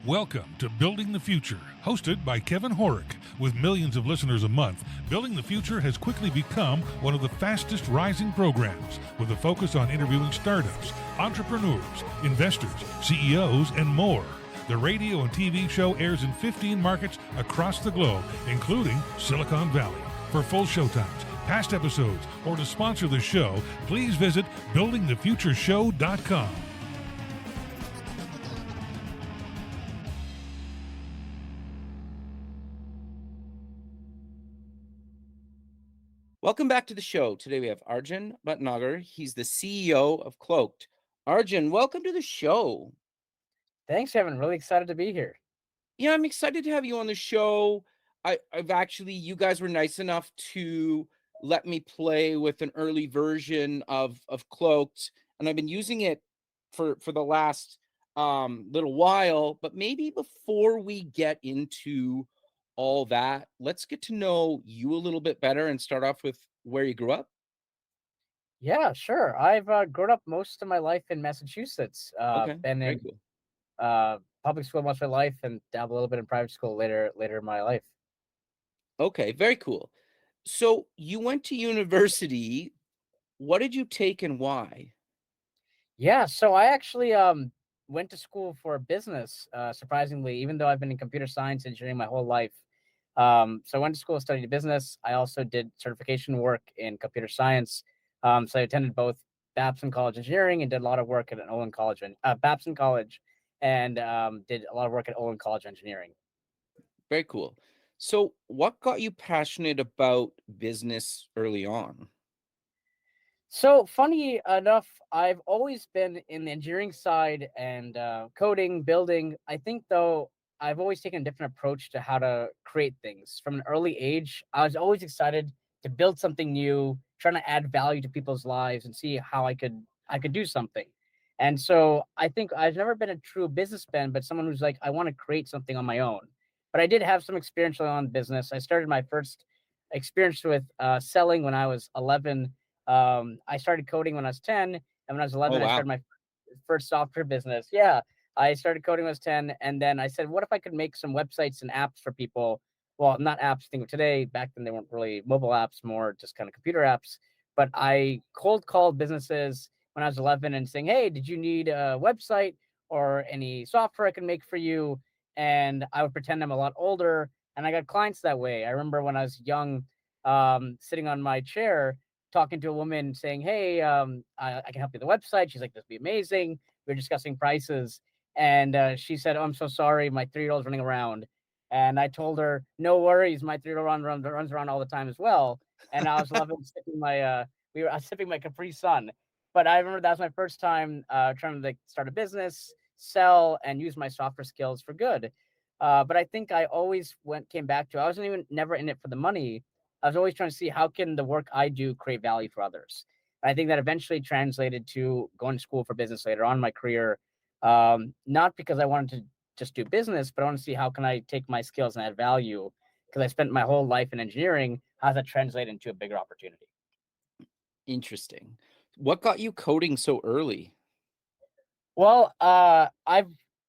Welcome to Building the Future, hosted by Kevin Horick. With millions of listeners a month, Building the Future has quickly become one of the fastest rising programs, with a focus on interviewing startups, entrepreneurs, investors, CEOs, and more. The radio and TV show airs in 15 markets across the globe, including Silicon Valley. For full showtimes, past episodes, or to sponsor the show, please visit buildingthefutureshow.com. Welcome back to the show. Today we have Arjun Bhatnagar. He's the CEO of Cloaked. Arjun, welcome to the show. Thanks, Kevin. Really excited to be here. Yeah, I'm excited to have you on the show. You guys were nice enough to let me play with an early version of Cloaked, and I've been using it for the last little while. But maybe before we get into all that, let's get to know you a little bit better and start off with where you grew up. Yeah, sure. I've grown up most of my life in Massachusetts. Okay, Been very in cool. public school most of my life and dabbled a little bit in private school later in my life. Okay, very cool. So you went to university. What did you take and why? Yeah, so I actually went to school for business, surprisingly, even though I've been in computer science engineering my whole life. So I went to school and studied business. I also did certification work in computer science. So I attended both Babson College Engineering and did a lot of work at an Olin College and Babson College, and did a lot of work at Olin College Engineering. Very cool. So what got you passionate about business early on? So funny enough, I've always been in the engineering side and coding, building. I think though I've always taken a different approach to how to create things. From an early age, I was always excited to build something new, trying to add value to people's lives and see how I could do something. And so I think I've never been a true businessman, but someone who's like, I want to create something on my own. But I did have some experience early on in business. I started my first experience with selling when I was 11. I started coding when I was 10, and when I was 11, Oh, I wow. started my first software business. Yeah, I started coding when I was 10, and then I said, what if I could make some websites and apps for people? Well, not apps, think of today. Back then, they weren't really mobile apps, more just kind of computer apps. But I cold called businesses when I was 11 and saying, hey, did you need a website or any software I can make for you? And I would pretend I'm a lot older, and I got clients that way. I remember when I was young, sitting on my chair, talking to a woman saying, hey, I can help you with the website. She's like, this would be amazing. We were discussing prices. And she said, oh, I'm so sorry. My 3-year-old's running around. And I told her, no worries. My 3-year-old runs around all the time as well. And I was loving sipping I was sipping my Capri Sun. But I remember that was my first time trying to start a business, sell, and use my software skills for good. But I think I always came back to, I wasn't never in it for the money. I was always trying to see how can the work I do create value for others. I think that eventually translated to going to school for business later on in my career, not because I wanted to just do business, but I want to see how can I take my skills and add value, because I spent my whole life in engineering. How does that translate into a bigger opportunity? Interesting. What got you coding so early? Well,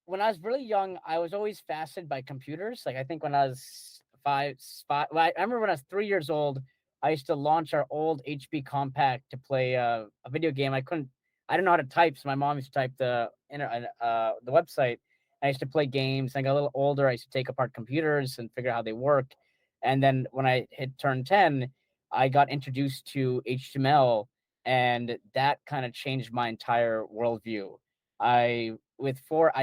when I was really young, I was always fascinated by computers. Like I think when I was I remember when I was 3 years old, I used to launch our old HP Compact to play a video game. I didn't know how to type, so my mom used to type the website. I used to play games. I got a little older. I used to take apart computers and figure out how they work. And then when I turned 10, I got introduced to HTML, and that kind of changed my entire worldview. I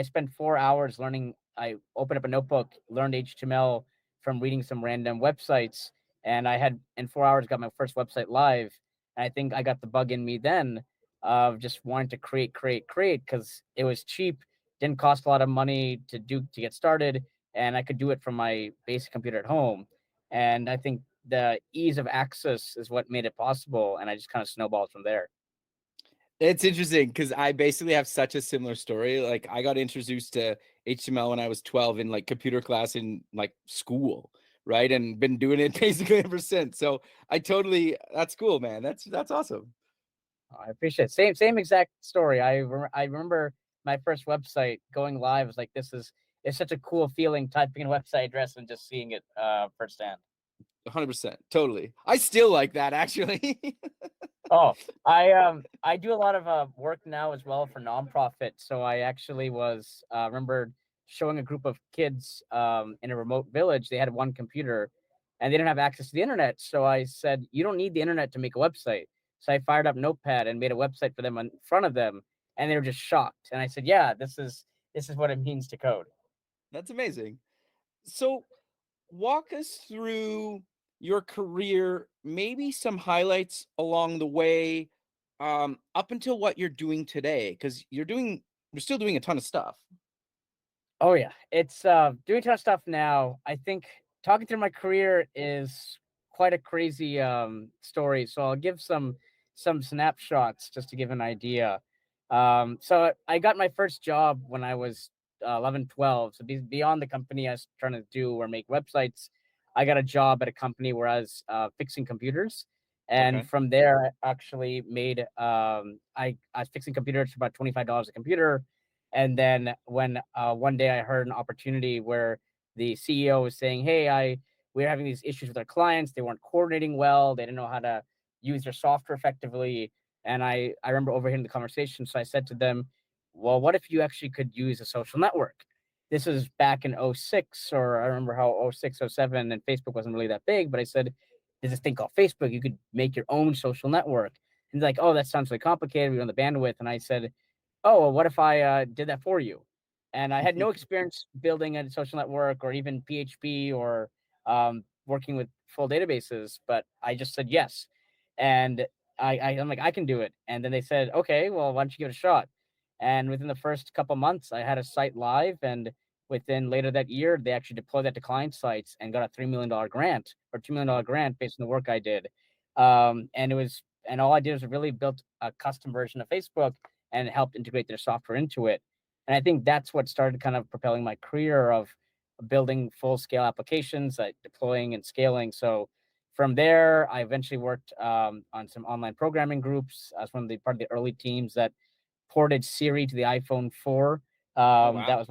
spent 4 hours learning. I opened up a notebook, learned HTML from reading some random websites, and I had in 4 hours got my first website live. And I think I got the bug in me then of just wanting to create because it was cheap, didn't cost a lot of money to get started, and I could do it from my basic computer at home. And I think the ease of access is what made it possible, and I just kind of snowballed from there. It's interesting because I basically have such a similar story. Like I got introduced to HTML when I was 12 in like computer class in like school, right? And been doing it basically ever since. So that's cool, man. That's awesome. I appreciate it. Same exact story. I remember my first website going live. I was like, this is it's such a cool feeling typing in a website address and just seeing it firsthand. 100%. Totally. I still like that, actually. Oh, I do a lot of work now as well for nonprofit. So I actually was remember showing a group of kids in a remote village. They had one computer and they didn't have access to the internet. So I said, you don't need the internet to make a website. So I fired up Notepad and made a website for them in front of them, and they were just shocked. And I said, yeah, this is what it means to code. That's amazing. So walk us through your career, maybe some highlights along the way, up until what you're doing today, because you're still doing a ton of stuff. Oh yeah, it's doing a ton of stuff now. I think talking through my career is quite a crazy story. So I'll give some snapshots just to give an idea. So I got my first job when I was 11, 12. So beyond the company I was trying to do or make websites, I got a job at a company where I was fixing computers. And Okay. from there, I actually made I was fixing computers for about $25 a computer. And then when one day I heard an opportunity where the CEO was saying, "Hey, we're having these issues with our clients. They weren't coordinating well. They didn't know how to use their software effectively." And I remember overhearing the conversation. So I said to them, "Well, what if you actually could use a social network?" This was back in '06, or I remember how '06, '07, and Facebook wasn't really that big. But I said, "There's this thing called Facebook. You could make your own social network." And they're like, "Oh, that sounds really complicated. We don't have the bandwidth." And I said, "Oh, well, what if I did that for you?" And I had no experience building a social network or even PHP or working with full databases, but I just said yes. And I'm like, I can do it. And then they said, okay, well, why don't you give it a shot? And within the first couple months, I had a site live. And within later that year, they actually deployed that to client sites and got a $3 million grant or $2 million grant based on the work I did. And all I did was really built a custom version of Facebook and helped integrate their software into it. And I think that's what started kind of propelling my career of building full scale applications, deploying and scaling. So from there, I eventually worked on some online programming groups. I was part of the early teams that ported Siri to the iPhone 4. Oh, wow. That was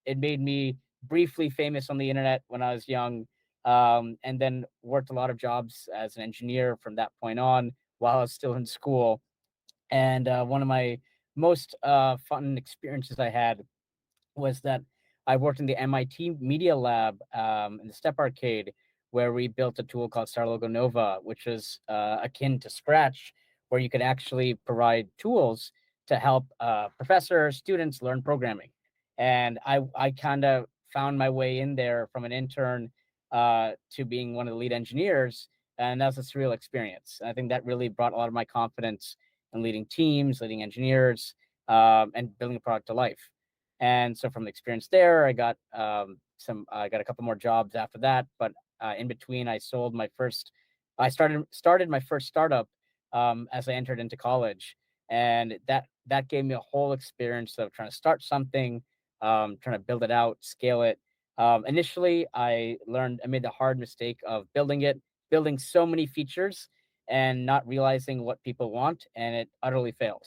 it made me briefly famous on the internet when I was young. And then worked a lot of jobs as an engineer from that point on while I was still in school. And one of my most fun experiences I had was that I worked in the MIT Media Lab in the Step Arcade, where we built a tool called Star Logo Nova, which is akin to Scratch, where you could actually provide tools to help professors, students learn programming. And I kind of found my way in there from an intern to being one of the lead engineers. And that was a surreal experience. I think that really brought a lot of my confidence in leading teams, leading engineers, and building a product to life. And so from the experience there, I got I got a couple more jobs after that. But in between, I started my first startup as I entered into college, and that gave me a whole experience of trying to start something, trying to build it out, scale it. Initially, I made the hard mistake of building so many features and not realizing what people want, and it utterly failed.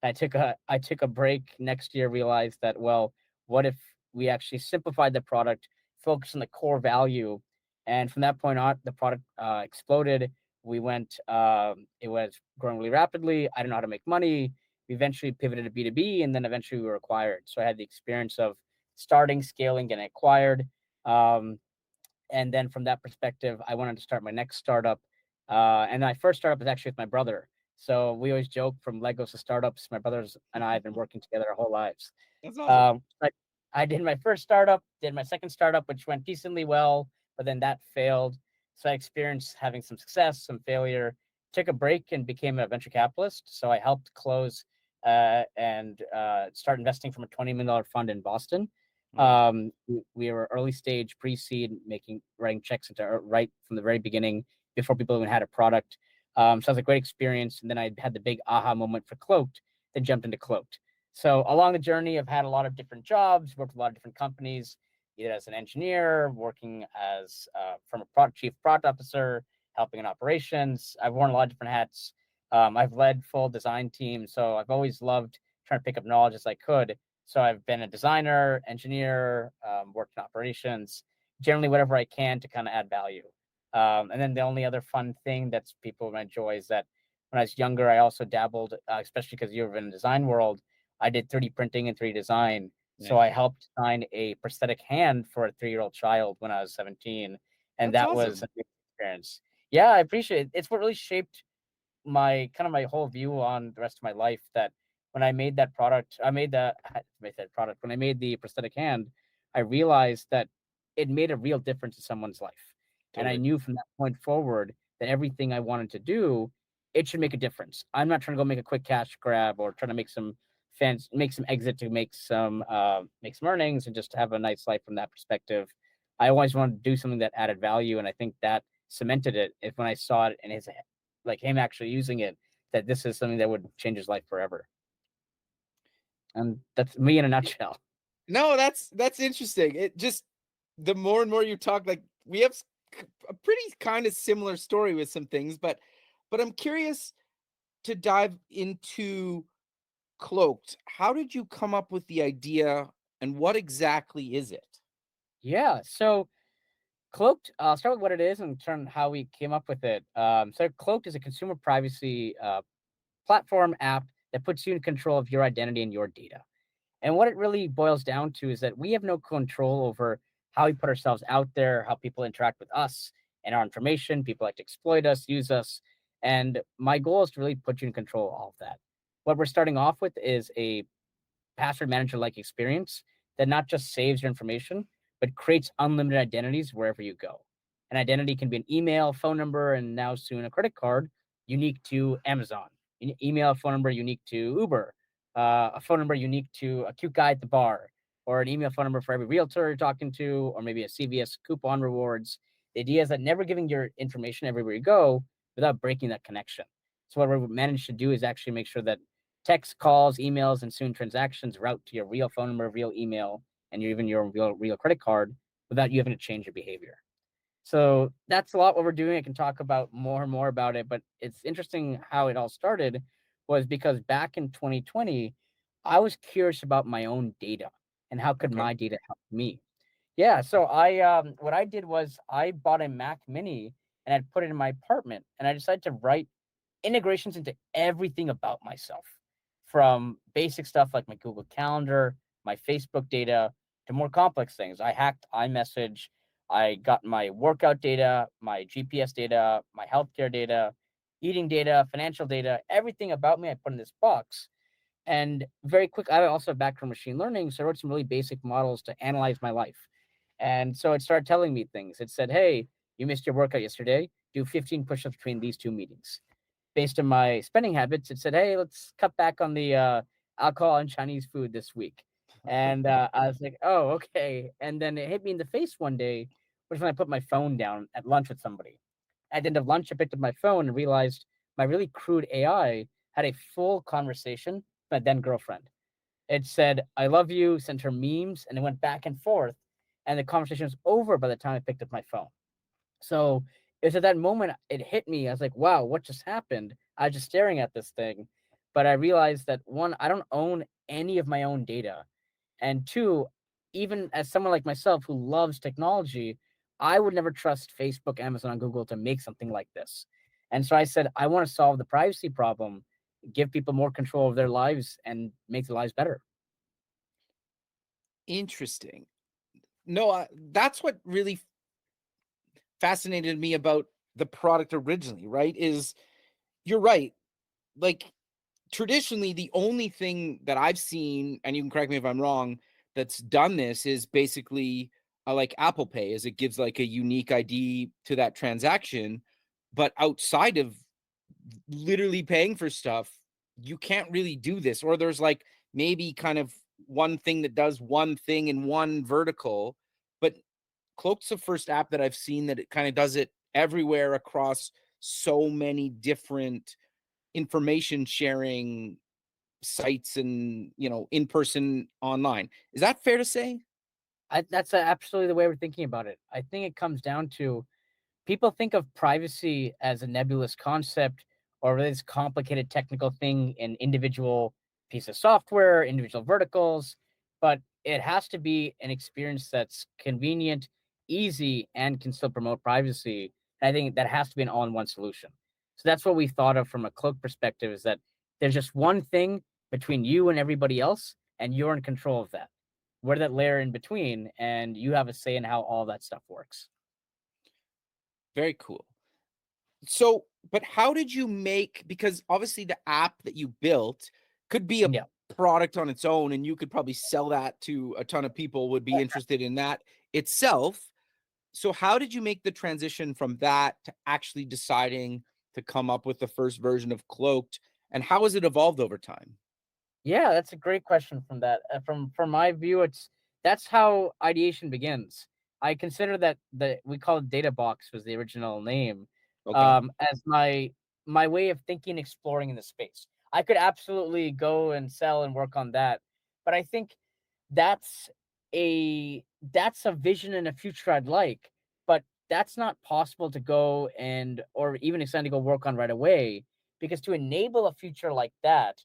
I took a break next year, realized that, well, what if we actually simplified the product, focused on the core value, and from that point on, the product exploded. It was growing really rapidly. I didn't know how to make money. We eventually pivoted to B2B, and then eventually we were acquired. So I had the experience of starting, scaling, getting acquired. And then from that perspective, I wanted to start my next startup. And my first startup was actually with my brother. So we always joke, from Legos to startups. My brothers and I have been working together our whole lives. That's awesome. I did my first startup, did my second startup, which went decently well, but then that failed. So I experienced having some success, some failure, took a break and became a venture capitalist. So I helped close and start investing from a $20 million fund in Boston. We were early stage, pre-seed, writing checks right from the very beginning before people even had a product. So it was a great experience. And then I had the big aha moment for Cloaked, then jumped into Cloaked. So along the journey, I've had a lot of different jobs, worked with a lot of different companies, either as an engineer, working as from a chief product officer, helping in operations. I've worn a lot of different hats. I've led full design teams. So I've always loved trying to pick up knowledge as I could. So I've been a designer, engineer, worked in operations, generally whatever I can to kind of add value. And then the only other fun thing that's people enjoy is that when I was younger, I also dabbled, especially because you're in the design world. I did 3D printing and 3D design. So I helped design a prosthetic hand for a 3-year-old child when I was 17. And That's that was awesome. a big experience. Yeah, I appreciate it. It's what really shaped my whole view on the rest of my life. That when I made that product, when I made the prosthetic hand, I realized that it made a real difference in someone's life. And I Totally. knew from that point forward that everything I wanted to do, it should make a difference. I'm not trying to go make a quick cash grab or trying to make some exit to make some earnings and just have a nice life from that perspective. I always wanted to do something that added value, and I think that cemented it. If when I saw it in his, like him actually using it, that this is something that would change his life forever. And that's me in a nutshell. No, that's interesting. It just, the more and more you talk, like we have a pretty kind of similar story with some things, but I'm curious to dive into Cloaked. How did you come up with the idea, and what exactly is it? Yeah. So Cloaked, I'll start with what it is and turn how we came up with it. So Cloaked is a consumer privacy platform app that puts you in control of your identity and your data. And what it really boils down to is that we have no control over how we put ourselves out there, how people interact with us and our information. People like to exploit us, use us. And my goal is to really put you in control of all of that. What we're starting off with is a password manager like experience that not just saves your information, but creates unlimited identities wherever you go. An identity can be an email, phone number, and now soon a credit card unique to Amazon, an email, phone number unique to Uber, a phone number unique to a cute guy at the bar, or an email phone number for every realtor you're talking to, or maybe a CVS coupon rewards. The idea is that never giving your information everywhere you go without breaking that connection. So what we managed to do is actually make sure that text, calls, emails, and soon transactions route to your real phone number, real email, and even your real credit card without you having to change your behavior. So that's a lot what we're doing. I can talk about more and more about it, but it's interesting how it all started was because back in 2020, I was curious about my own data and how could Okay. my data help me. Yeah, so what I did was I bought a Mac Mini and I put it in my apartment, and I decided to write integrations into everything about myself, from basic stuff like my Google Calendar, my Facebook data, to more complex things. I hacked iMessage. I got my workout data, my GPS data, my healthcare data, eating data, financial data, everything about me I put in this box. And very quick, I also have background machine learning, so I wrote some really basic models to analyze my life. And so it started telling me things. It said, hey, you missed your workout yesterday. Do 15 push-ups between these 2 meetings. Based on my spending habits, it said, hey, let's cut back on the alcohol and Chinese food this week. And I was like, oh, okay. And then it hit me in the face one day, which when I put my phone down at lunch with somebody. At the end of lunch, I picked up my phone and realized my really crude AI had a full conversation with my then girlfriend. It said, I love you, sent her memes, and it went back and forth. And the conversation was over by the time I picked up my phone. So it's at that moment it hit me. I was like, wow, what just happened? I was just staring at this thing. But I realized that one, I don't own any of my own data. And two, even as someone like myself who loves technology, I would never trust Facebook, Amazon, and Google to make something like this. And so I said, I want to solve the privacy problem, give people more control of their lives, and make their lives better. Interesting. No, that's what really fascinated me about the product originally, right? Is, you're right. Like, traditionally, the only thing that I've seen, and you can correct me if I'm wrong, that's done this is basically like Apple Pay, is it gives like a unique ID to that transaction. But outside of literally paying for stuff, you can't really do this. Or there's like maybe kind of one thing that does one thing in one vertical. But Cloak's the first app that I've seen that it kind of does it everywhere across so many different information sharing sites and, in person, online. Is that fair to say? That's absolutely the way we're thinking about it. I think it comes down to people think of privacy as a nebulous concept or this complicated technical thing in individual piece of software, individual verticals. but it has to be an experience that's convenient, easy, and can still promote privacy. And I think that has to be an all-in-one solution. So that's what we thought of from a Cloak perspective, is that there's just one thing between you and everybody else, and you're in control of that. We're that layer in between, and you have a say in how all that stuff works. Very cool. So, but how did you make, because obviously the app that you built could be a Yeah. product on its own, and you could probably sell that to a ton of people would be interested in that itself. So how did you make the transition from that to actually deciding to come up with the first version of Cloaked, and how has it evolved over time? Yeah, that's a great question from that. From my view, that's how ideation begins. I consider that we call it Data Box was the original name, Okay. as my way of thinking, exploring in the space. I could absolutely go and sell and work on that, but I think that's that's a vision and a future I'd like, but that's not possible to go and or even extend to go work on right away, because to enable a future like that,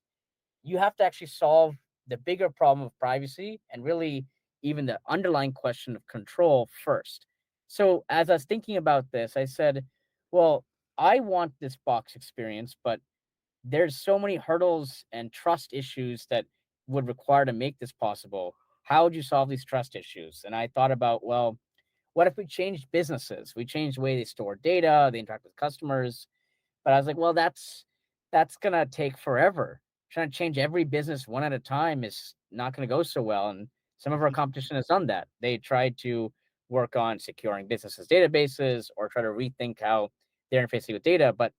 you have to actually solve the bigger problem of privacy and really even the underlying question of control first. So as I was thinking about this, I said, well, I want this box experience, but there's so many hurdles and trust issues that would require to make this possible. How would you solve these trust issues? And I thought about, well, what if we changed businesses? We changed the way they store data, they interact with customers. But I was like, well, that's gonna take forever. Trying to change every business one at a time is not gonna go so well. And some of our competition has done that. They tried to work on securing businesses' databases or try to rethink how they're interfacing with data, but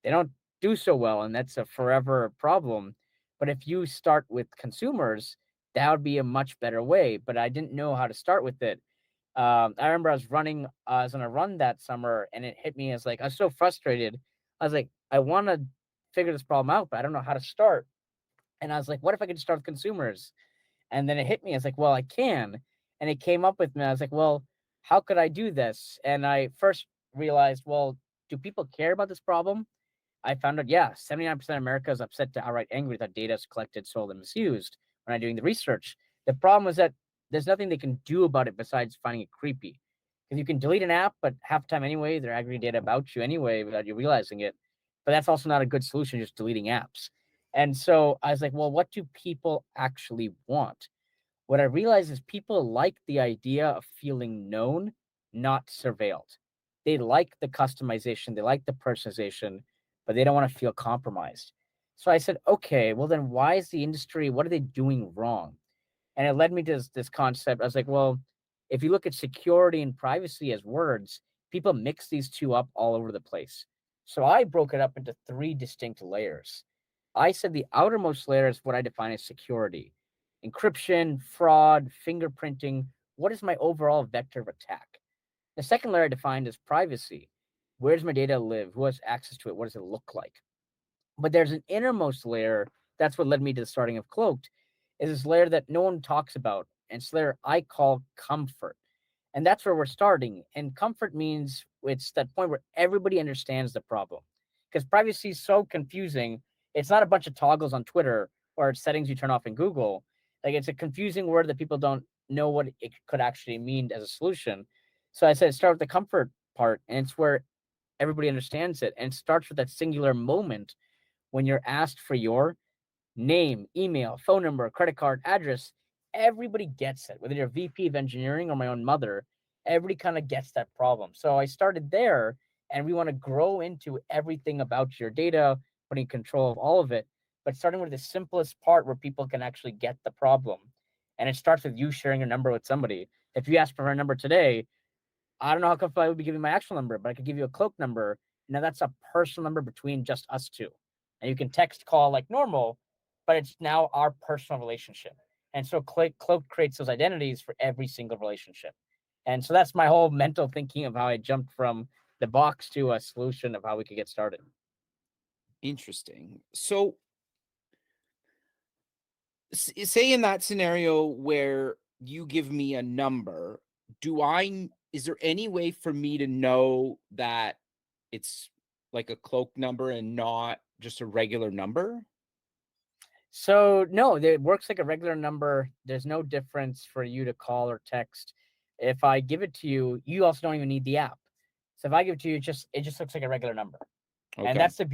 they don't do so well, and that's a forever problem. But if you start with consumers, that would be a much better way. But I didn't know how to start with it. I remember I was on a run that summer, and it hit me as like I was so frustrated. I was like, I want to figure this problem out, but I don't know how to start. And I was like, what if I could just start with consumers? And then it hit me. I was like, well, I can. And it came up with me. I was like, well, how could I do this? And I first realized, well, do people care about this problem? I found out, yeah, 79% of America is upset to outright angry that data is collected, sold, and misused when I'm doing the research. The problem was that there's nothing they can do about it besides finding it creepy. Because you can delete an app, but half the time anyway, they're aggregating data about you anyway without you realizing it. But that's also not a good solution, just deleting apps. And so I was like, well, what do people actually want? What I realized is people like the idea of feeling known, not surveilled. They like the customization, they like the personalization, but they don't want to feel compromised. So I said, okay, well then why is the industry, what are they doing wrong? And it led me to this concept. I was like, well, if you look at security and privacy as words, people mix these two up all over the place. So I broke it up into three distinct layers. I said the outermost layer is what I define as security: encryption, fraud, fingerprinting. What is my overall vector of attack? The second layer I defined as privacy. Where does my data live? Who has access to it? What does it look like? But there's an innermost layer. That's what led me to the starting of Cloaked, is this layer that no one talks about. And it's layer I call comfort. And that's where we're starting. And comfort means it's that point where everybody understands the problem. Because privacy is so confusing. It's not a bunch of toggles on Twitter or settings you turn off in Google. Like, it's a confusing word that people don't know what it could actually mean as a solution. So I said start with the comfort part, and it's where everybody understands it. And it starts with that singular moment when you're asked for your name, email, phone number, credit card, address. Everybody gets it, whether you're VP of engineering or my own mother. Everybody kind of gets that problem. So I started there, and we want to grow into everything about your data, putting control of all of it, but starting with the simplest part where people can actually get the problem. And it starts with you sharing a number with somebody. If you ask for a number today, I don't know how comfortable I would be giving my actual number, but I could give you a cloak number. Now that's a personal number between just us two. And you can text call like normal, but it's now our personal relationship. And so Cloak creates those identities for every single relationship. And so that's my whole mental thinking of how I jumped from the box to a solution of how we could get started. Interesting. So, say in that scenario where you give me a number, is there any way for me to know that it's like a cloak number and not just a regular number? So no, it works like a regular number. There's no difference for you to call or text. If I give it to you, you also don't even need the app. So if I give it to you, it just looks like a regular number. And Okay. that's the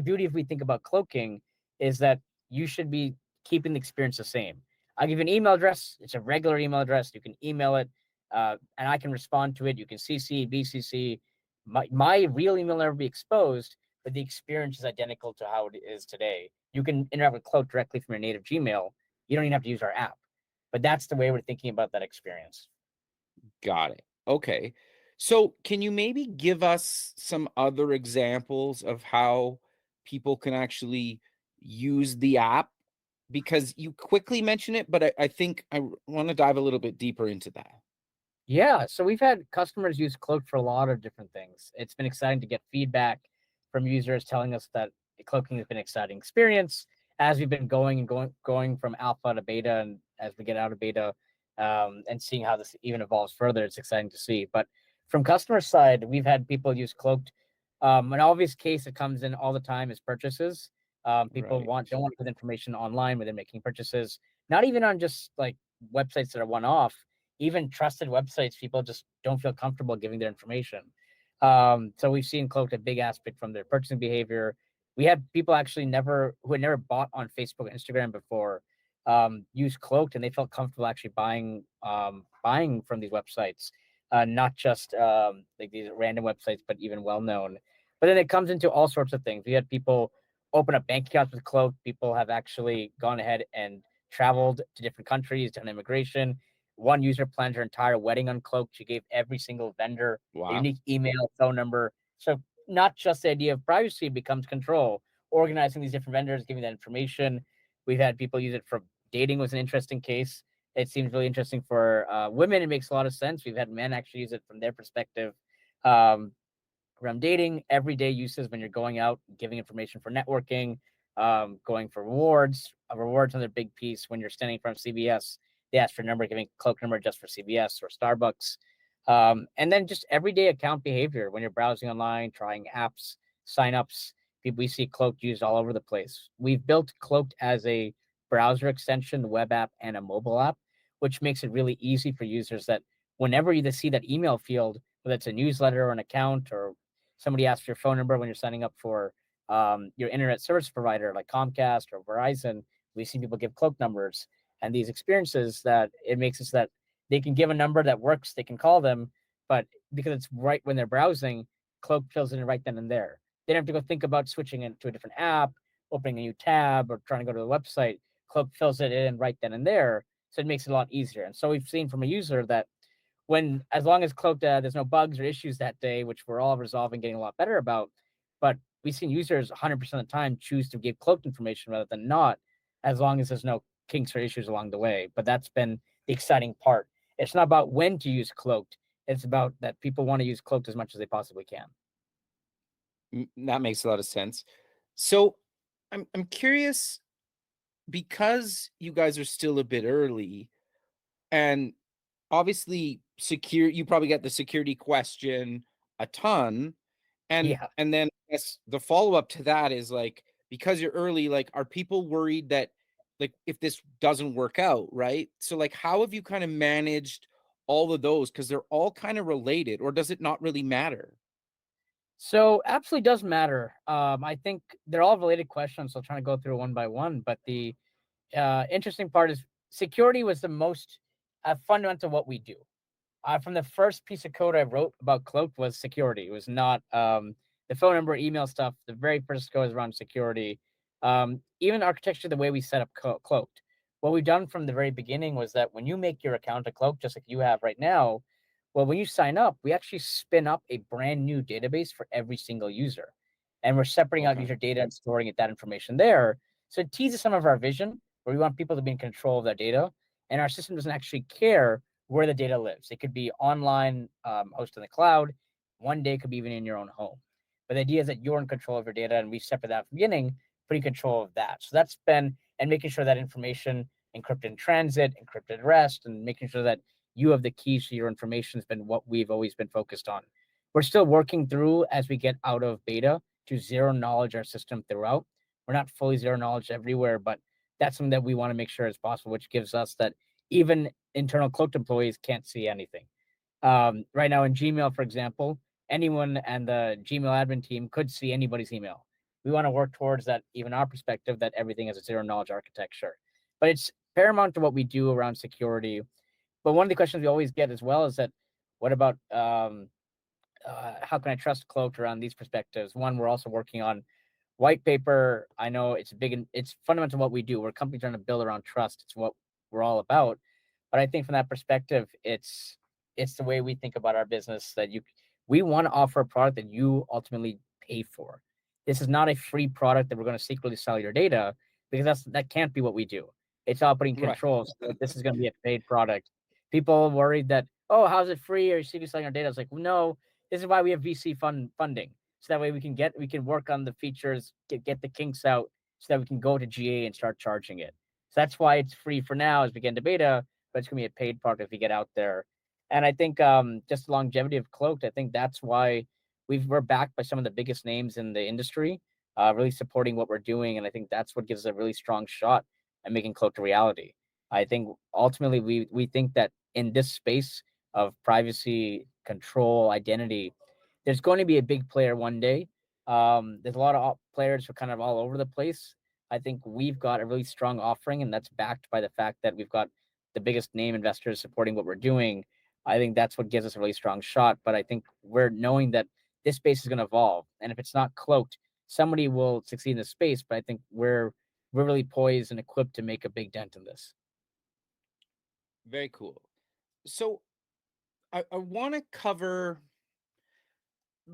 beauty if we think about cloaking is that you should be keeping the experience the same. I'll give you an email address. It's a regular email address. You can email it, and I can respond to it. You can CC, BCC. My real email will never be exposed, but the experience is identical to how it is today. You can interact with Cloak directly from your native Gmail. You don't even have to use our app. But that's the way we're thinking about that experience. Got it. Okay. So can you maybe give us some other examples of how people can actually use the app? Because you quickly mention it, but I think I want to dive a little bit deeper into that. Yeah, so we've had customers use Cloak for a lot of different things. It's been exciting to get feedback from users telling us that cloaking has been an exciting experience as we've been going from alpha to beta, and as we get out of beta, and seeing how this even evolves further. It's exciting to see. But from customer side, we've had people use Cloaked. An obvious case that comes in all the time is purchases. People Right. don't want to put information online when they're making purchases, not even on just like websites that are one-off. Even trusted websites, people just don't feel comfortable giving their information. So we've seen Cloaked a big aspect from their purchasing behavior. We had people actually who had never bought on Facebook and Instagram before use Cloaked, and they felt comfortable actually buying from these websites, not just like these random websites, but even well known. But then it comes into all sorts of things. We had people open up bank accounts with Cloaked. People have actually gone ahead and traveled to different countries, done immigration. One user planned her entire wedding on Cloaked. She gave every single vendor a Wow. unique email, phone number. So not just the idea of privacy becomes control, organizing these different vendors, giving that information. We've had people use it for dating was an interesting case. It seems really interesting for women. It makes a lot of sense. We've had men actually use it from their perspective. Um, Around dating, everyday uses when you're going out, giving information for networking, going for rewards. Rewards another big piece when you're standing in front of CVS. They ask for a number, giving Cloak number just for CVS or Starbucks. And then just everyday account behavior when you're browsing online, trying apps, signups. We see Cloaked used all over the place. We've built Cloaked as a browser extension, web app, and a mobile app, which makes it really easy for users that whenever you see that email field, whether it's a newsletter or an account, or somebody asks for your phone number when you're signing up for your internet service provider like Comcast or Verizon, we see people give Cloak numbers and these experiences that it makes it so that they can give a number that works, they can call them, but because it's right when they're browsing, Cloak fills it in right then and there. They don't have to go think about switching it to a different app, opening a new tab, or trying to go to the website. Cloak fills it in right then and there, so it makes it a lot easier. And so we've seen from a user that as long as Cloaked, there's no bugs or issues that day, which we're all resolving, getting a lot better about. But we've seen users 100% of the time choose to give Cloaked information rather than not, as long as there's no kinks or issues along the way. But that's been the exciting part. It's not about when to use Cloaked. It's about that people want to use Cloaked as much as they possibly can. That makes a lot of sense. So I'm curious, because you guys are still a bit early, and obviously you probably get the security question a ton, and Yeah. then I guess the follow-up to that is like, because you're early, like, are people worried that, like, if this doesn't work out, right? So like, how have you kind of managed all of those, because they're all kind of related, or does it not really matter? So absolutely does matter. I think they're all related questions. So I'll try to go through one by one. But the interesting part is security was the most fundamental what we do. From the first piece of code I wrote about Cloaked was security. It was not the phone number, email stuff. The very first code is around security. Even architecture, the way we set up Cloaked. What we've done from the very beginning was that when you make your account a Cloaked, just like you have right now, well, when you sign up, we actually spin up a brand new database for every single user. And we're separating out Okay. user data and storing that information there. So it teases some of our vision where we want people to be in control of their data. And our system doesn't actually care where the data lives. It could be online, hosted in the cloud. One day it could be even in your own home. But the idea is that you're in control of your data, and we separate that from the beginning, putting control of that. So that's been, and making sure that information encrypted in transit, encrypted at rest, and making sure that you have the keys to your information has been what we've always been focused on. We're still working through as we get out of beta to zero knowledge our system throughout. We're not fully zero knowledge everywhere, but that's something that we want to make sure is possible, which gives us that even internal Cloaked employees can't see anything. Right now in Gmail, for example, anyone and the Gmail admin team could see anybody's email. We want to work towards that, even our perspective, that everything is a zero knowledge architecture. But it's paramount to what we do around security. But one of the questions we always get as well is that, what about how can I trust Cloaked around these perspectives? One, we're also working on white paper. I know it's it's fundamental what we do. We're a company trying to build around trust. It's what we're all about. But I think from that perspective, it's the way we think about our business, that we want to offer a product that you ultimately pay for. This is not a free product that we're going to secretly sell your data, because that can't be what we do. It's all putting controls. Right. This is going to be a paid product. People worried that, oh, how's it free? Or you secretly selling our data? It's like, well, no, this is why we have VC funding. So that way we can work on the features, get the kinks out, so that we can go to GA and start charging it. So that's why it's free for now as we get into beta, but it's gonna be a paid product if we get out there. And I think just the longevity of Cloaked, I think that's why we're backed by some of the biggest names in the industry, really supporting what we're doing. And I think that's what gives us a really strong shot at making Cloaked a reality. I think ultimately we think that in this space of privacy, control, identity, there's going to be a big player one day. There's a lot of players who are kind of all over the place. I think we've got a really strong offering, and that's backed by the fact that we've got the biggest name investors supporting what we're doing. I think that's what gives us a really strong shot. But I think we're knowing that this space is going to evolve, and if it's not Cloaked, somebody will succeed in this space. But I think we're really poised and equipped to make a big dent in this. Very cool. So I want to cover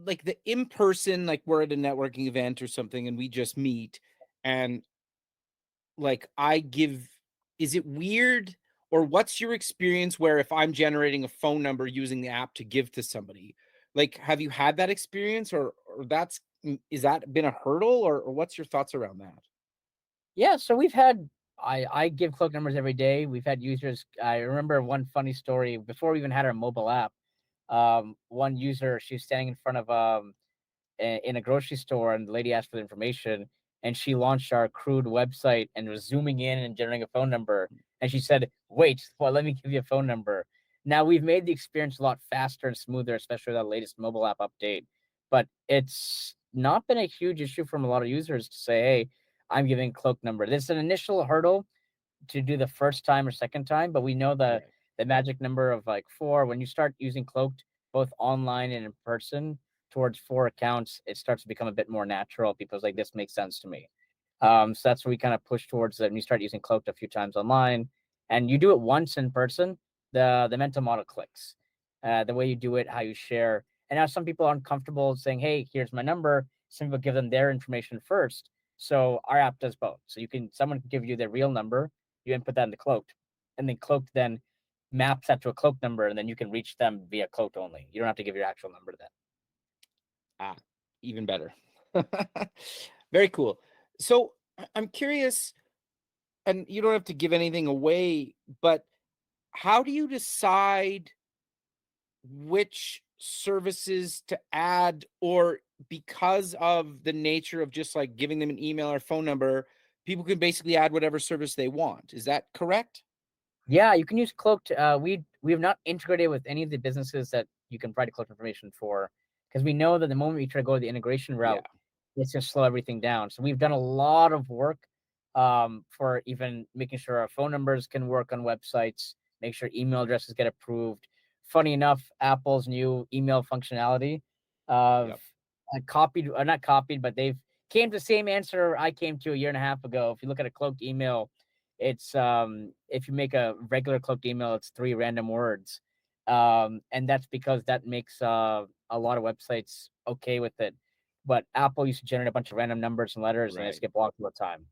like the in-person, like we're at a networking event or something and we just meet, and like is it weird, or what's your experience where if I'm generating a phone number using the app to give to somebody, like, have you had that experience, or is that been a hurdle, or what's your thoughts around that? Yeah, so we've had I give Cloaked numbers every day. We've had users. I remember one funny story before we even had our mobile app. One user, she was standing in front of in a grocery store, and the lady asked for the information, and she launched our crude website and was zooming in and generating a phone number. And she said, "Wait, well, let me give you a phone number." Now we've made the experience a lot faster and smoother, especially with that latest mobile app update. But it's not been a huge issue from a lot of users to say, "Hey, I'm giving Cloaked number." There's an initial hurdle to do the first time or second time, but we know the magic number of like 4. When you start using Cloaked both online and in person towards 4 accounts, it starts to become a bit more natural. People's like, this makes sense to me. So that's what we kind of push towards, that when you start using Cloaked a few times online and you do it once in person, the mental model clicks. The way you do it, how you share. And now some people aren't comfortable saying, hey, here's my number. Some people give them their information first. So our app does both. So someone can give you their real number, you input that into Cloaked, and then Cloaked then maps that to a Cloaked number, and then you can reach them via Cloaked only. You don't have to give your actual number to them. Even better. Very cool. So I'm curious, and you don't have to give anything away, but how do you decide which services to add, or because of the nature of just like giving them an email or phone number, people can basically add whatever service they want? Is that correct? Yeah, you can use Cloaked. We have not integrated with any of the businesses that you can provide Cloaked information for, because we know that the moment you try to go the integration route, it's going to slow everything down. So we've done a lot of work for even making sure our phone numbers can work on websites, make sure email addresses get approved. Funny enough, Apple's new email functionality not copied, but they've came to the same answer I came to a year and a half ago. If you look at a Cloaked email, it's if you make a regular Cloaked email, it's 3 random words. And that's because that makes a lot of websites okay with it. But Apple used to generate a bunch of random numbers and letters, and they get blocked all the time.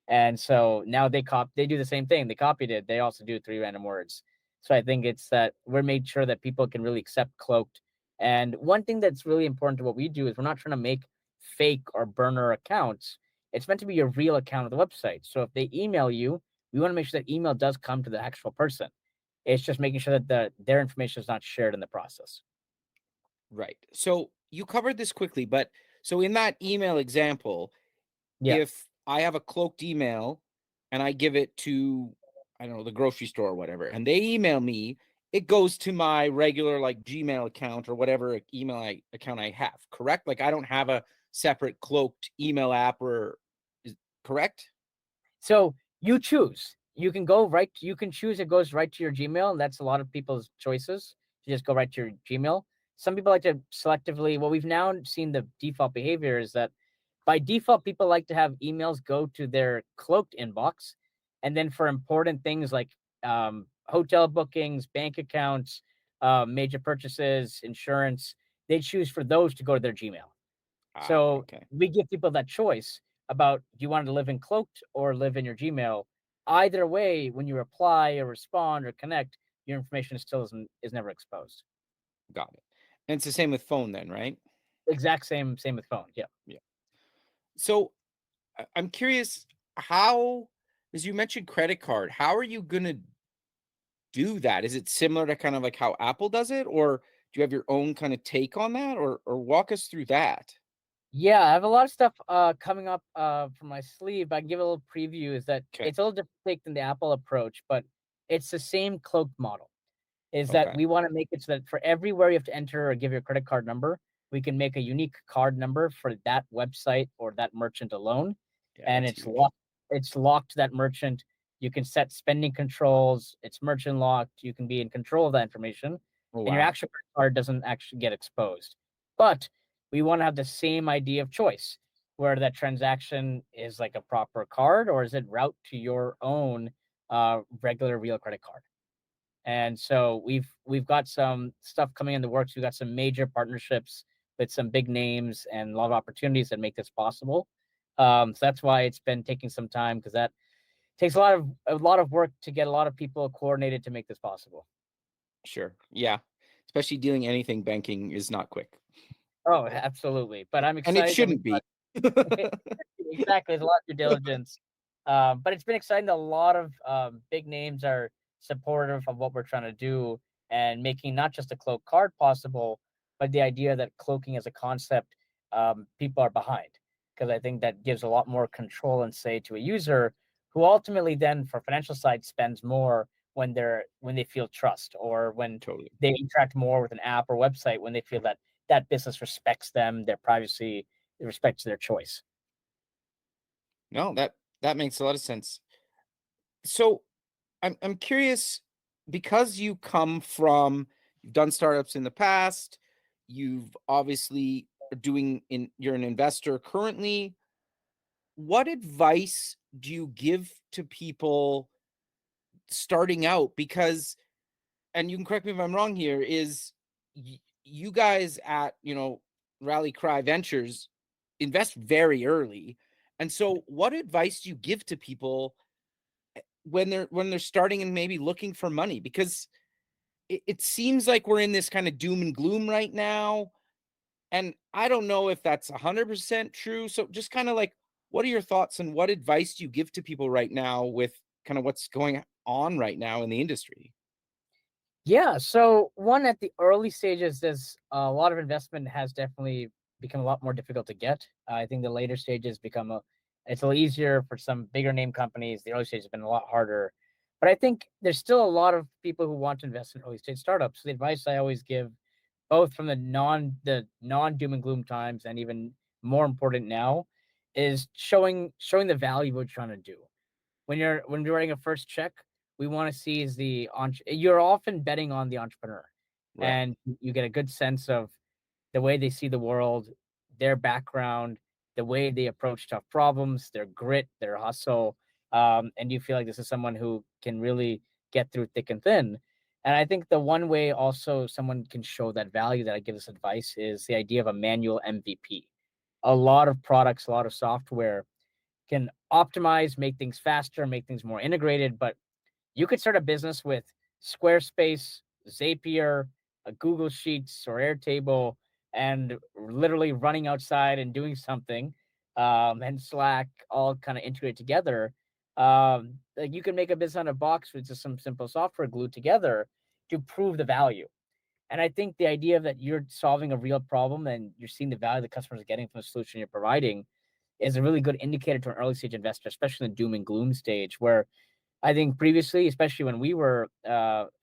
And so now they do the same thing. They copied it. They also do 3 random words. So I think it's that we're made sure that people can really accept Cloaked. And one thing that's really important to what we do is we're not trying to make fake or burner accounts. It's meant to be your real account of the website. So if they email you, we want to make sure that email does come to the actual person. It's just making sure that their information is not shared in the process. Right. So you covered this quickly, but so in that email example, if I have a Cloaked email and I give it to, I don't know, the grocery store or whatever, and they email me, it goes to my regular like Gmail account or whatever email account I have, correct? Like I don't have a separate Cloaked email app correct? So you choose. You can go right. You can choose. It goes right to your Gmail, and that's a lot of people's choices to just go right to your Gmail. Some people like to selectively. What we've now seen the default behavior is that by default, people like to have emails go to their Cloaked inbox, and then for important things like hotel bookings, bank accounts, major purchases, insurance, they choose for those to go to their Gmail. So Okay. we give people that choice about, do you want to live in Cloaked or live in your Gmail? Either way, when you reply or respond or connect, your information is never exposed. Got it. And it's the same with phone then, right? Exact same with phone. Yeah. Yeah. So I'm curious how, as you mentioned credit card, how are you going to do that? Is it similar to kind of like how Apple does it, or do you have your own kind of take on that, or walk us through that? Yeah, I have a lot of stuff coming up from my sleeve. But I can give a little preview. Is that Okay. it's a little different take than the Apple approach, but it's the same Cloaked model. Is that Okay. we want to make it so that for everywhere you have to enter or give your credit card number, we can make a unique card number for that website or that merchant alone. Yeah, And that's it's huge. locked. It's locked to that merchant. You can set spending controls. It's merchant locked. You can be in control of that information, Oh, and your wow. actual credit card doesn't actually get exposed. But we want to have the same idea of choice, where that transaction is like a proper card, or is it route to your own regular real credit card. And so we've got some stuff coming in the works. We've got some major partnerships with some big names and a lot of opportunities that make this possible. So that's why it's been taking some time, because that takes a lot of work to get a lot of people coordinated to make this possible. Sure. Yeah. Especially dealing anything banking is not quick. Oh, absolutely. But I'm And it excited that shouldn't be. exactly, there's a lot of due diligence. But it's been exciting that a lot of big names are supportive of what we're trying to do and making not just a cloak card possible, but the idea that cloaking as a concept, people are behind. Because I think that gives a lot more control and say to a user who ultimately then for financial side spends more when they feel trust, or when Totally. they interact more with an app or website, when they feel that that business respects them, their privacy, respects their choice. No, that makes a lot of sense. So I'm curious, because you've done startups in the past, you've obviously you're an investor currently. What advice do you give to people starting out? Because, and you can correct me if I'm wrong here, is you guys at, Rally Cry Ventures invest very early. And so what advice do you give to people when they're starting and maybe looking for money? Because it seems like we're in this kind of doom and gloom right now. And I don't know if that's 100% true. So just kind of like, what are your thoughts and what advice do you give to people right now with kind of what's going on right now in the industry? Yeah. So one, at the early stages, there's a lot of investment has definitely become a lot more difficult to get. I think the later stages it's a little easier for some bigger name companies. The early stage has been a lot harder, but I think there's still a lot of people who want to invest in early stage startups. So the advice I always give, both from the non doom and gloom times and even more important now, is showing the value of what you're trying to do. When you're writing a first check, we want to see is you're often betting on the entrepreneur, Right. and you get a good sense of the way they see the world, their background, the way they approach tough problems, their grit, their hustle, and you feel like this is someone who can really get through thick and thin. And I think the one way also someone can show that value that I give this advice is the idea of a manual MVP. A lot of products, a lot of software can optimize, make things faster, make things more integrated. But you could start a business with Squarespace, Zapier, Google Sheets, or Airtable, and literally running outside and doing something, and Slack all kind of integrate together. Like you can make a business on a box with just some simple software glued together to prove the value. And I think the idea that you're solving a real problem and you're seeing the value the customers are getting from the solution you're providing is a really good indicator to an early stage investor, especially in the doom and gloom stage, where I think previously, especially when we were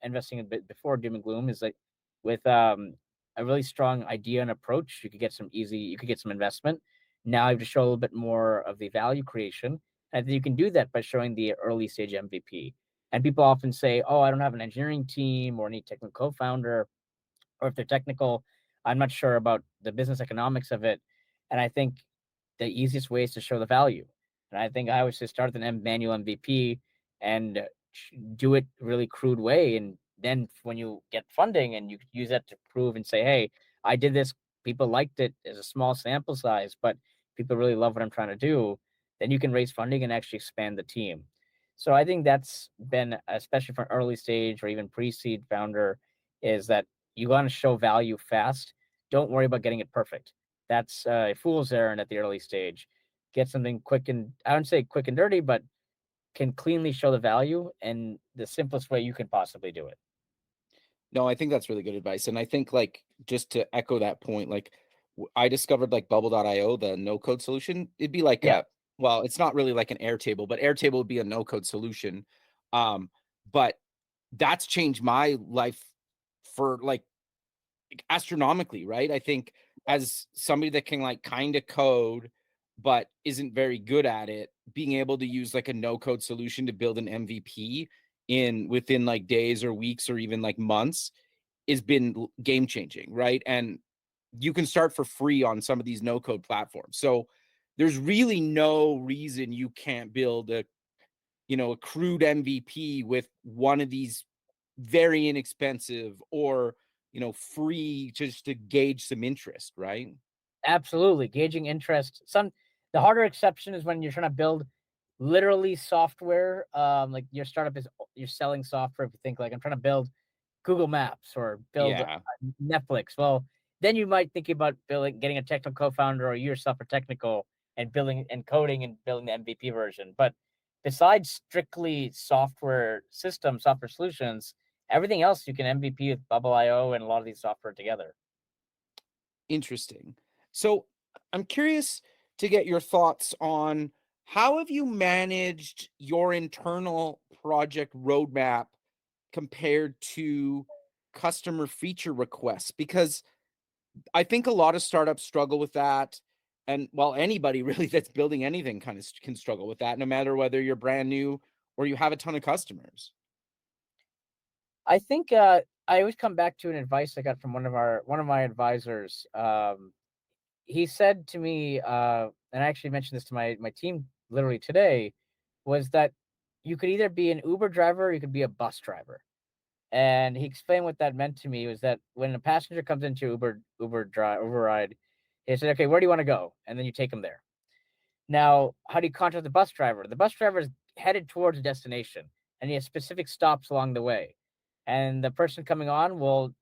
investing a bit before doom and gloom, is like with a really strong idea and approach, you could get some investment. Now you have to show a little bit more of the value creation. And you can do that by showing the early stage MVP. And people often say, oh, I don't have an engineering team or any technical co-founder, or if they're technical, I'm not sure about the business economics of it. And I think the easiest way is to show the value. And I think I always say start with an manual MVP and do it really crude way. And then when you get funding and you use that to prove and say, hey, I did this, people liked it as a small sample size, but people really love what I'm trying to do, then you can raise funding and actually expand the team. So I think that's been, especially for an early stage or even pre-seed founder, is that you want to show value fast. Don't worry about getting it perfect. That's a fool's errand at the early stage. Get something quick and, I wouldn't say quick and dirty, but can cleanly show the value and the simplest way you can possibly do it. No, I think that's really good advice. And I think, like, just to echo that point, like I discovered like bubble.io, the no code solution. It'd be like Yeah, well, it's not really like an Airtable, but Airtable would be a no code solution. But that's changed my life for like astronomically, right? I think as somebody that can like kind of code but isn't very good at it, being able to use like a no code solution to build an MVP in within like days or weeks or even like months has been game changing, right? And you can start for free on some of these no code platforms. So there's really no reason you can't build a, a crude MVP with one of these very inexpensive or, free, just to gauge some interest, right? absolutely. Gauging interest. The harder exception is when you're trying to build literally software. Like your startup you're selling software. If you think like I'm trying to build Google Maps or build Yeah. Netflix, well, then you might think about getting a technical co-founder or you yourself are technical and building and coding and building the MVP version. But besides strictly software solutions, everything else you can MVP with Bubble.io and a lot of these software together. Interesting. So I'm curious to get your thoughts on how have you managed your internal project roadmap compared to customer feature requests? Because I think a lot of startups struggle with that. And well, anybody really that's building anything kind of can struggle with that, no matter whether you're brand new or you have a ton of customers. I think I always come back to an advice I got from one of my advisors. He said to me, and I actually mentioned this to my team literally today, was that you could either be an Uber driver or you could be a bus driver. And he explained what that meant to me was that when a passenger comes into Uber ride, he said, "Okay, where do you want to go?" And then you take them there. Now, how do you contact the bus driver? The bus driver is headed towards a destination, and he has specific stops along the way. And the person coming on will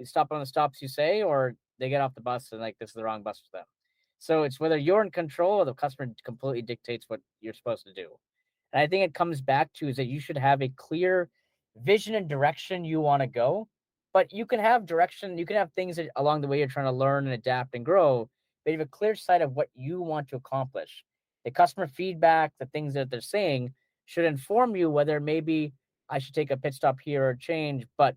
stop on the stops you say, or they get off the bus and like this is the wrong bus for them. So it's whether you're in control or the customer completely dictates what you're supposed to do. And I think it comes back to is that you should have a clear vision and direction you want to go. But you can have direction, you can have things that along the way you're trying to learn and adapt and grow, but you have a clear sight of what you want to accomplish. The customer feedback, the things that they're saying should inform you whether maybe I should take a pit stop here or change, but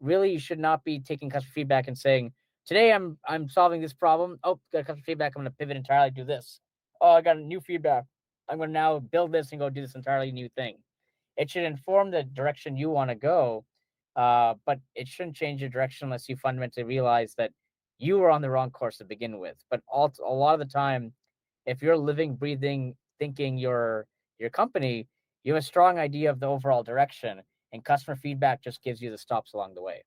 really you should not be taking customer feedback and saying, today I'm solving this problem. Oh, got customer feedback, I'm going to pivot entirely, do this. Oh, I got a new feedback. I'm going to now build this and go do this entirely new thing. It should inform the direction you want to go, but it shouldn't change your direction unless you fundamentally realize that you were on the wrong course to begin with. But a lot of the time, if you're living, breathing, thinking your company, you have a strong idea of the overall direction, and customer feedback just gives you the stops along the way.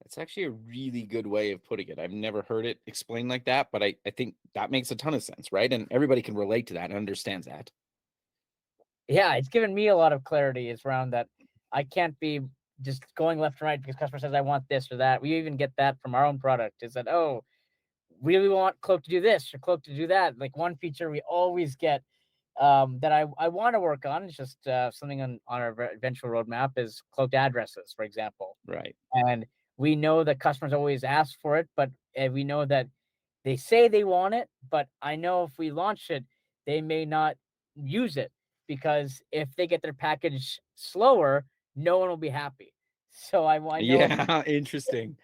That's actually a really good way of putting it. I've never heard it explained like that, but I think that makes a ton of sense, right? And everybody can relate to that and understands that. Yeah, it's given me a lot of clarity. It's around that I can't be just going left and right because customer says I want this or that. We even get that from our own product. Is that, oh, we really want Cloak to do this or Cloak to do that. Like one feature we always get that I want to work on is just something on our eventual roadmap is cloaked addresses, for example. Right. And we know that customers always ask for it, but we know that they say they want it, but I know if we launch it, they may not use it, because if they get their package slower, no one will be happy. So I know, Yeah, interesting.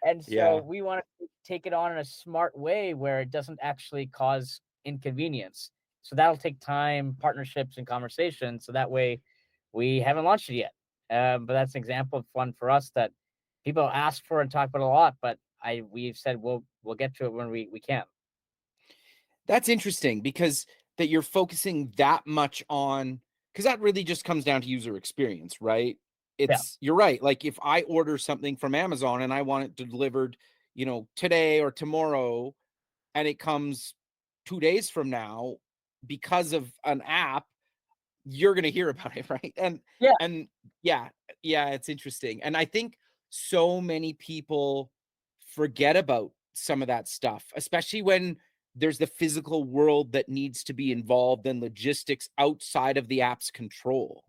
and so Yeah. we want to take it on in a smart way where it doesn't actually cause inconvenience. So that'll take time, partnerships, and conversations. So that way, we haven't launched it yet. But that's an example of one for us that people ask for and talk about a lot. But we've said we'll get to it when we can. That's interesting because that you're focusing that much on, because that really just comes down to user experience, right? Yeah. You're right. Like if I order something from Amazon and I want it delivered, today or tomorrow, and it comes 2 days from now because of an app, you're going to hear about it, right? Yeah. And yeah, it's interesting. And I think so many people forget about some of that stuff, especially when there's the physical world that needs to be involved and logistics outside of the app's control.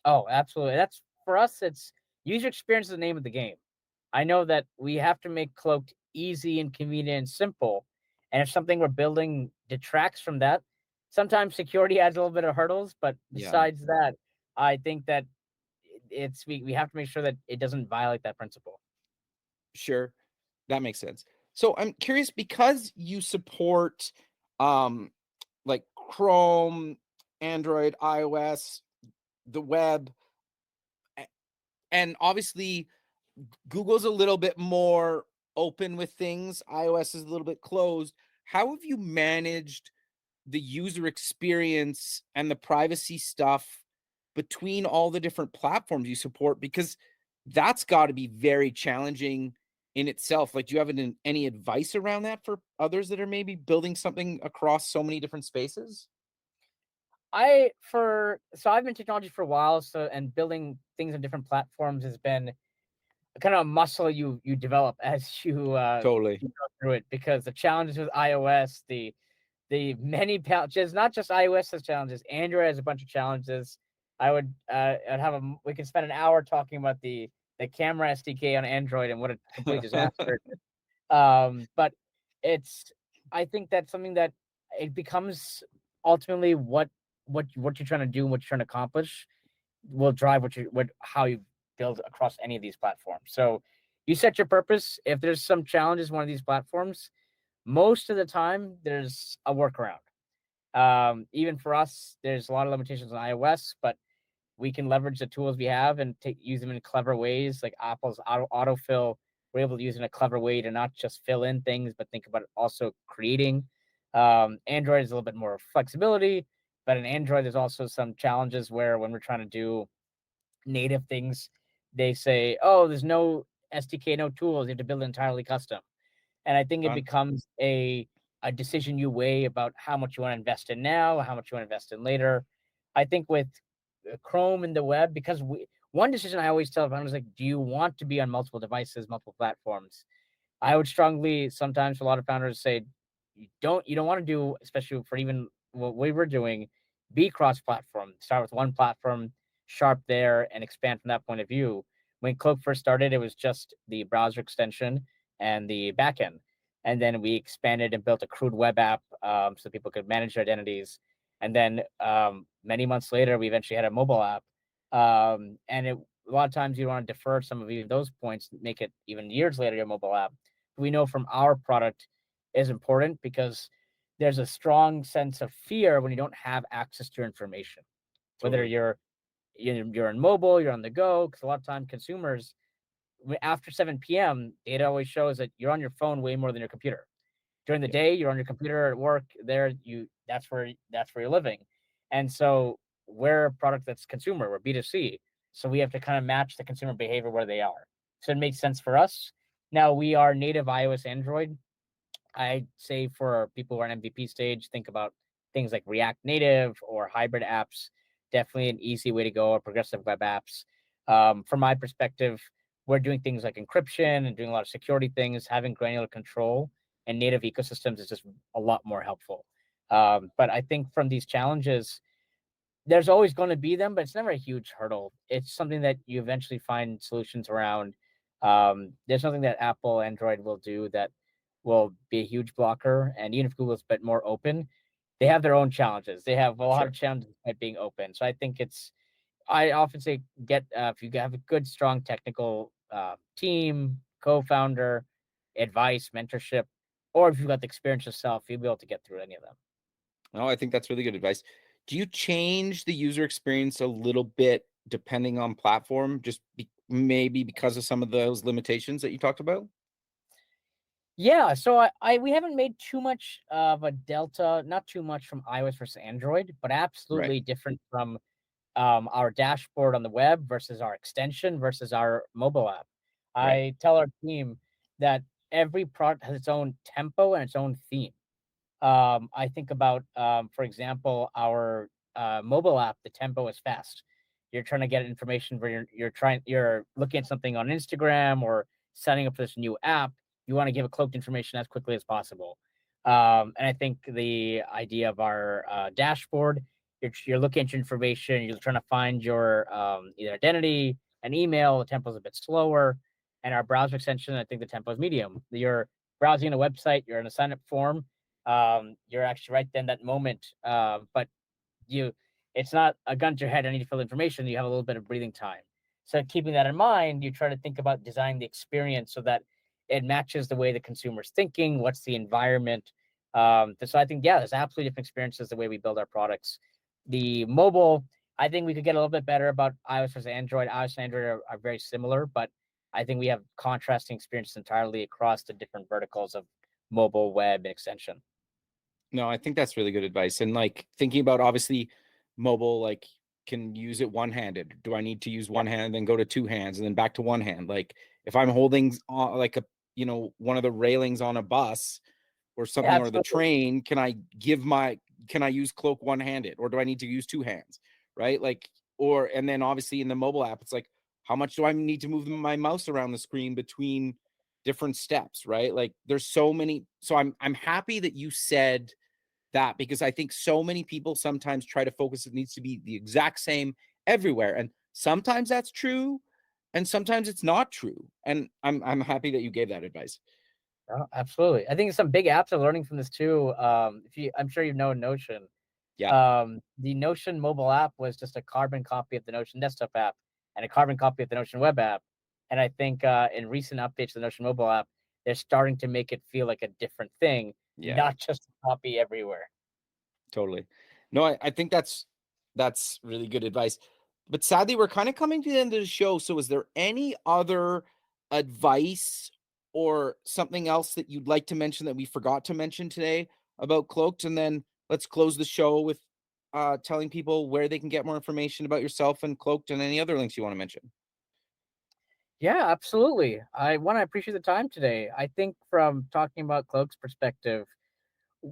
Oh, absolutely. That's for us. It's user experience is the name of the game. I know that we have to make Cloaked easy and convenient and simple. And if something we're building detracts from that, sometimes security adds a little bit of hurdles. But Yeah, besides that, I think that we have to make sure that it doesn't violate that principle. sure. That makes sense. So I'm curious, because you support like Chrome, Android, iOS, the web, and obviously Google's a little bit more open with things. iOS is a little bit closed. How have you managed the user experience and the privacy stuff between all the different platforms you support? Because that's got to be very challenging in itself. Like, do you have any advice around that for others that are maybe building something across so many different spaces? I've been in technology for a while, and building things on different platforms has been kind of a muscle you develop as Totally. you go through it, because the challenges with iOS, the many challenges, not just iOS has challenges, Android has a bunch of challenges. We could spend an hour talking about the camera SDK on Android and what a complete disaster. But I think that's something that it becomes ultimately what you're trying to do and what you're trying to accomplish will drive how you build across any of these platforms. So you set your purpose. If there's some challenges in one of these platforms, most of the time there's a workaround. Even for us, there's a lot of limitations on iOS, but we can leverage the tools we have and use them in clever ways, like Apple's autofill. We're able to use it in a clever way to not just fill in things, but think about it also creating. Android is a little bit more flexibility, but in Android, there's also some challenges where when we're trying to do native things, they say, oh, there's no SDK, no tools. You have to build it entirely custom. And I think it Fun. becomes a decision you weigh about how much you want to invest in now, how much you want to invest in later. I think with Chrome and the web, because one decision I always tell founders, like, do you want to be on multiple devices, multiple platforms? I would strongly, sometimes a lot of founders say, you don't want to do, especially for even what we were doing, be cross-platform. Start with one platform, sharp there, and expand from that point of view. When Cloak first started, it was just the browser extension and the backend. And then we expanded and built a crude web app so people could manage their identities. And then many months later, we eventually had a mobile app. A lot of times you want to defer some of even those points, make it even years later your mobile app. We know from our product is important because there's a strong sense of fear when you don't have access to your information. Whether Totally. you're in mobile, you're on the go, because a lot of time consumers, after 7 p.m., data always shows that you're on your phone way more than your computer. During the day, you're on your computer at work. That's where you're living. And so we're a product that's consumer, we're B2C. So we have to kind of match the consumer behavior where they are. So it makes sense for us. Now we are native iOS, Android. I'd say for people who are on MVP stage, think about things like React Native or hybrid apps. Definitely an easy way to go, or progressive web apps. From my perspective, we're doing things like encryption and doing a lot of security things. Having granular control and native ecosystems is just a lot more helpful. But I think from these challenges, there's always going to be them, but it's never a huge hurdle. It's something that you eventually find solutions around. There's something that Apple Android will do that will be a huge blocker. And even if Google's a bit more open, they have their own challenges. They have a lot of challenges at being open. So I think I often say if you have a good, strong technical team, co-founder, advice, mentorship, or if you've got the experience yourself, you'll be able to get through any of them. Oh, I think that's really good advice. Do you change the user experience a little bit depending on platform, just maybe because of some of those limitations that you talked about? Yeah, so we haven't made too much of a delta, not too much from iOS versus Android, but absolutely different from our dashboard on the web versus our extension versus our mobile app. I tell our team that every product has its own tempo and its own theme. I think about, for example, our mobile app. The tempo is fast. You're trying to get information where you're looking at something on Instagram or signing up for this new app. You want to give a cloaked information as quickly as possible. And I think the idea of our dashboard, you're looking at your information, you're trying to find your either identity, an email, the tempo is a bit slower. And our browser extension, I think the tempo is medium. You're browsing a website, you're in a sign up form, you're actually right then that moment. But it's not a gun to your head, I need to fill information, you have a little bit of breathing time. So keeping that in mind, you try to think about designing the experience so that it matches the way the consumer's thinking, what's the environment. So I think, there's absolutely different experiences the way we build our products. The mobile, I think we could get a little bit better about iOS versus Android. iOS and Android are very similar, but I think we have contrasting experiences entirely across the different verticals of mobile, web, and extension. No, I think that's really good advice. And like thinking about obviously mobile, like can use it one-handed. Do I need to use one hand and then go to two hands and then back to one hand? Like if I'm holding like one of the railings on a bus or something, or the train, can I use Cloak one-handed, or do I need to use two hands? Right. Like, and then obviously in the mobile app, it's like, how much do I need to move my mouse around the screen between different steps? Right. Like there's so many. So I'm happy that you said that, because I think so many people sometimes try to focus, it needs to be the exact same everywhere. And sometimes that's true, and sometimes it's not true. And I'm happy that you gave that advice. Oh, absolutely. I think some big apps are learning from this too. I'm sure you've known Notion. Yeah. The Notion mobile app was just a carbon copy of the Notion desktop app and a carbon copy of the Notion web app. And I think in recent updates to the Notion mobile app, they're starting to make it feel like a different thing, not just a copy everywhere. Totally. No, I think that's really good advice. But sadly, we're kind of coming to the end of the show. So is there any other advice or something else that you'd like to mention that we forgot to mention today about Cloaked? And then let's close the show with telling people where they can get more information about yourself and Cloaked, and any other links you want to mention. Yeah, absolutely. I appreciate the time today. I think from talking about Cloaked's perspective,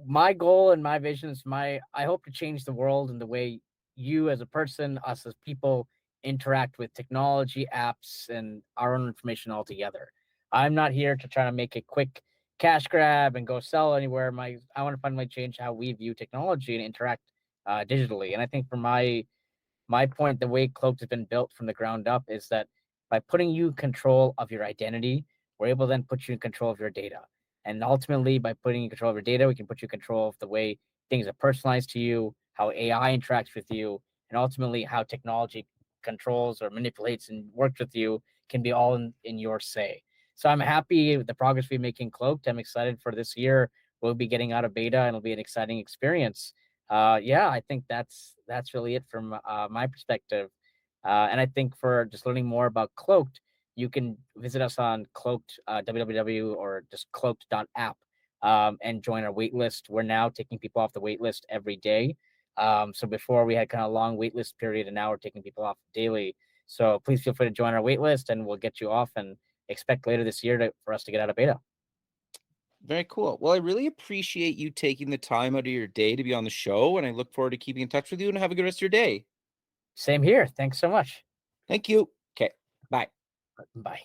my goal and my vision is I hope to change the world in the way you as a person, us as people, interact with technology, apps, and our own information altogether. I'm not here to try to make a quick cash grab and go sell anywhere. I want to fundamentally change how we view technology and interact digitally. And I think from my point, the way Cloaked has been built from the ground up is that by putting you in control of your identity, we're able to then put you in control of your data. And ultimately, by putting you in control of your data, we can put you in control of the way things are personalized to you, how AI interacts with you, and ultimately how technology controls or manipulates and works with you can be all in your say. So I'm happy with the progress we make in Cloaked. I'm excited for this year. We'll be getting out of beta, and it'll be an exciting experience. I think that's really it from my perspective. And I think for just learning more about Cloaked, you can visit us on Cloaked, www, or just cloaked.app, and join our waitlist. We're now taking people off the waitlist every day. So before we had kind of a long waitlist period, and now we're taking people off daily. So please feel free to join our waitlist, and we'll get you off, and expect later this year for us to get out of beta. Very cool. Well, I really appreciate you taking the time out of your day to be on the show, and I look forward to keeping in touch with you, and have a good rest of your day. Same here. Thanks so much. Thank you. Okay. Bye. Bye.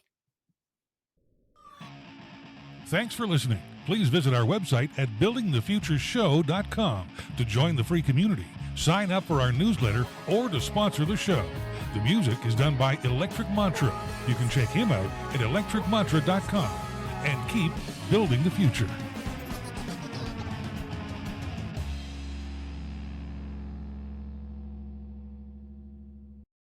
Thanks for listening. Please visit our website at buildingthefutureshow.com to join the free community, sign up for our newsletter, or to sponsor the show. The music is done by Electric Mantra. You can check him out at electricmantra.com, and keep building the future.